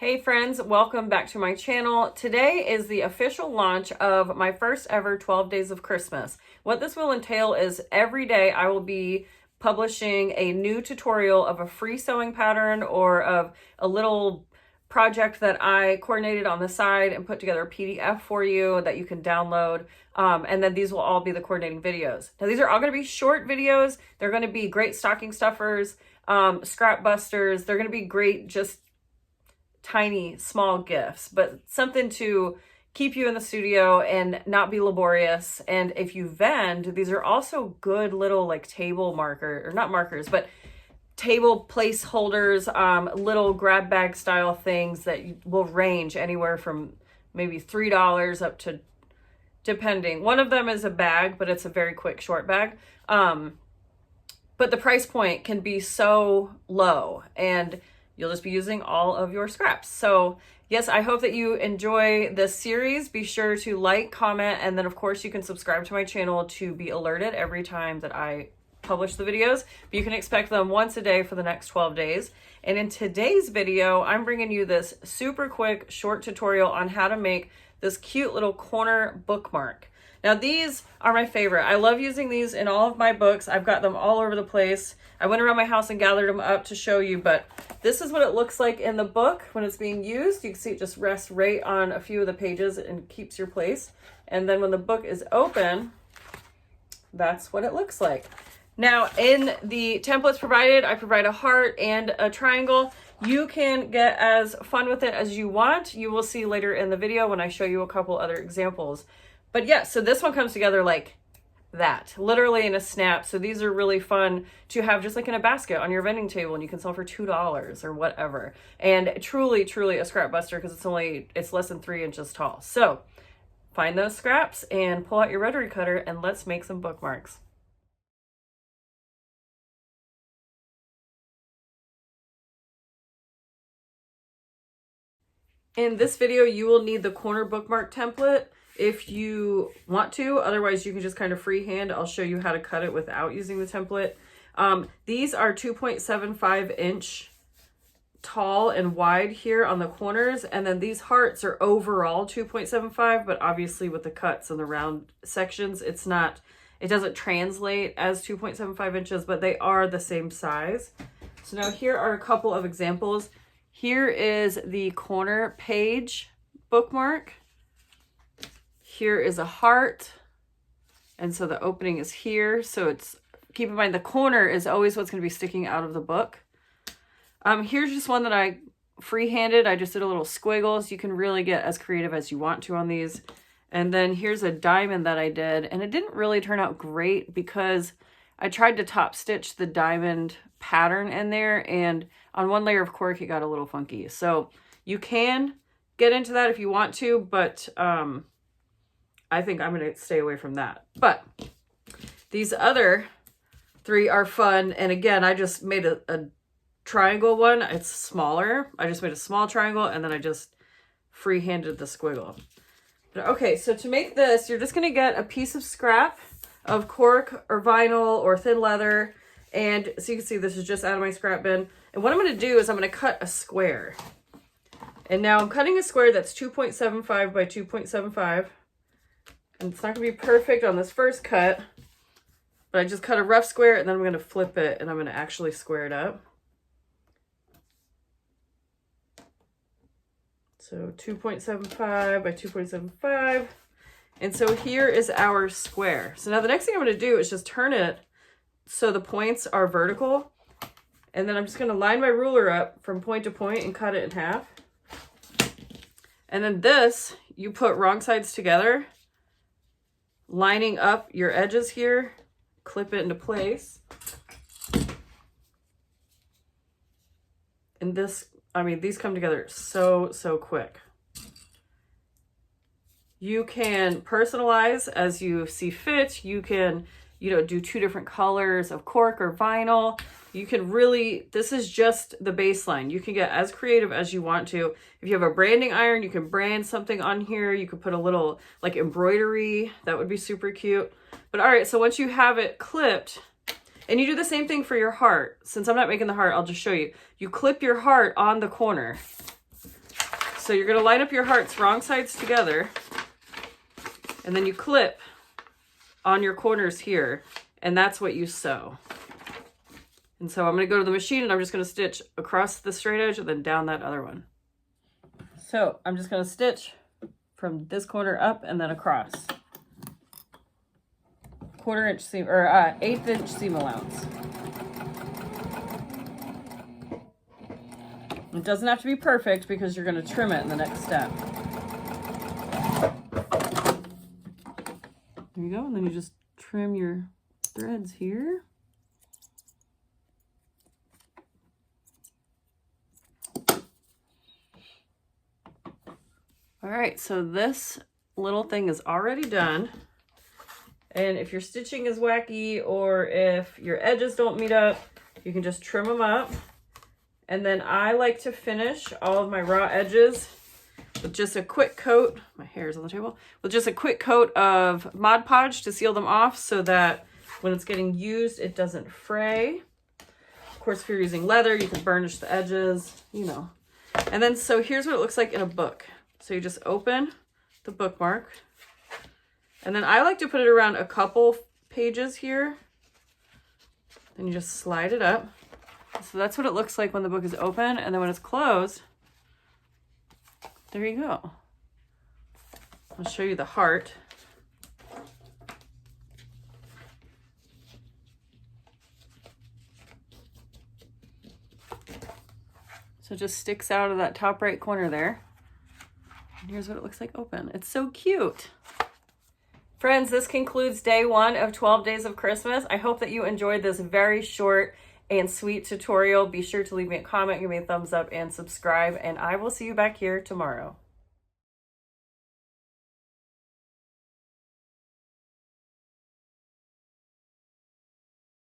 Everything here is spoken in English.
Hey friends, welcome back to my channel. Today is the official launch of my first ever 12 Days of Christmas. What this will entail is every day I will be publishing a new tutorial of a free sewing pattern or of a little project that I coordinated on the side and put together a PDF for you that you can download. And then these will all be the coordinating videos. Now these are all going to be short videos. They're going to be great stocking stuffers, scrap busters. They're going to be great just tiny, small gifts, but something to keep you in the studio and not be laborious. And if you vend, these are also good little like table marker, or not markers, but table placeholders, little grab bag style things that will range anywhere from maybe $3 up to, depending. One of them is a bag, but it's a very quick short bag. But the price point can be so low and you'll just be using all of your scraps. So yes, I hope that you enjoy this series. Be sure to like, comment, and then of course you can subscribe to my channel to be alerted every time that I publish the videos. But you can expect them once a day for the next 12 days. And in today's video, I'm bringing you this super quick short tutorial on how to make this cute little corner bookmark. Now these are my favorite. I love using these in all of my books. I've got them all over the place. I went around my house and gathered them up to show you, but this is what it looks like in the book when it's being used. You can see it just rests right on a few of the pages and keeps your place. And then when the book is open, that's what it looks like. Now in the templates provided, I provide a heart and a triangle. You can get as fun with it as you want. You will see later in the video when I show you a couple other examples. But yeah, so this one comes together like that, literally in a snap. So these are really fun to have just like in a basket on your vending table, and you can sell for $2 or whatever. And truly, truly a scrap buster because it's less than 3 inches tall. So find those scraps and pull out your rotary cutter and let's make some bookmarks. In this video, you will need the corner bookmark template if you want to. Otherwise, you can just kind of freehand. I'll show you how to cut it without using the template. These are 2.75 inch tall and wide here on the corners. And then these hearts are overall 2.75, but obviously with the cuts and the round sections, it doesn't translate as 2.75 inches, but they are the same size. So now here are a couple of examples. Here is the corner page bookmark. Here is a heart. And so the opening is here. So keep in mind the corner is always what's going to be sticking out of the book. Here's just one that I freehanded. I just did a little squiggle. So you can really get as creative as you want to on these. And then here's a diamond that I did. And it didn't really turn out great because I tried to top stitch the diamond pattern in there. And on one layer of cork, it got a little funky. So you can get into that if you want to, but I think I'm going to stay away from that. But these other 3 are fun. And again, I just made a triangle one. It's smaller. I just made a small triangle and then I just freehanded the squiggle. Okay, so to make this, you're just going to get a piece of scrap of cork or vinyl or thin leather. And so you can see this is just out of my scrap bin. And what I'm going to do is I'm going to cut a square. And now I'm cutting a square that's 2.75 by 2.75. And it's not going to be perfect on this first cut, but I just cut a rough square and then I'm going to flip it and I'm going to actually square it up. So 2.75 by 2.75. And so here is our square. So now the next thing I'm going to do is just turn it so the points are vertical. And then I'm just going to line my ruler up from point to point and cut it in half. And then this, you put wrong sides together, lining up your edges here, clip it into place. And this, I mean, these come together so quick. You can personalize as you see fit. You can, do 2 different colors of cork or vinyl. You can really, this is just the baseline. You can get as creative as you want to. If you have a branding iron, you can brand something on here. You could put a little like embroidery. That would be super cute. But all right, so once you have it clipped, and you do the same thing for your heart. Since I'm not making the heart, I'll just show you. You clip your heart on the corner. So you're gonna line up your hearts wrong sides together, and then you clip on your corners here, and that's what you sew. And so I'm gonna go to the machine and I'm just gonna stitch across the straight edge and then down that other one. So I'm just gonna stitch from this corner up and then across. 1/4 inch seam, or 1/8 inch seam allowance. It doesn't have to be perfect because you're gonna trim it in the next step. There you go, and then you just trim your threads here. All right, so this little thing is already done. And if your stitching is wacky or if your edges don't meet up, you can just trim them up. And then I like to finish all of my raw edges with just a quick coat, my hair is on the table, with just a quick coat of Mod Podge to seal them off so that when it's getting used, it doesn't fray. Of course, if you're using leather, you can burnish the edges, you know. And then, so here's what it looks like in a book. So you just open the bookmark, and then I like to put it around a couple pages here. Then you just slide it up. So that's what it looks like when the book is open, and then when it's closed, there you go. I'll show you the heart. So it just sticks out of that top right corner there. And here's what it looks like open. It's so cute. Friends, this concludes day 1 of 12 Days of Christmas. I hope that you enjoyed this very short and sweet tutorial. Be sure to leave me a comment, give me a thumbs up, and subscribe, and I will see you back here tomorrow.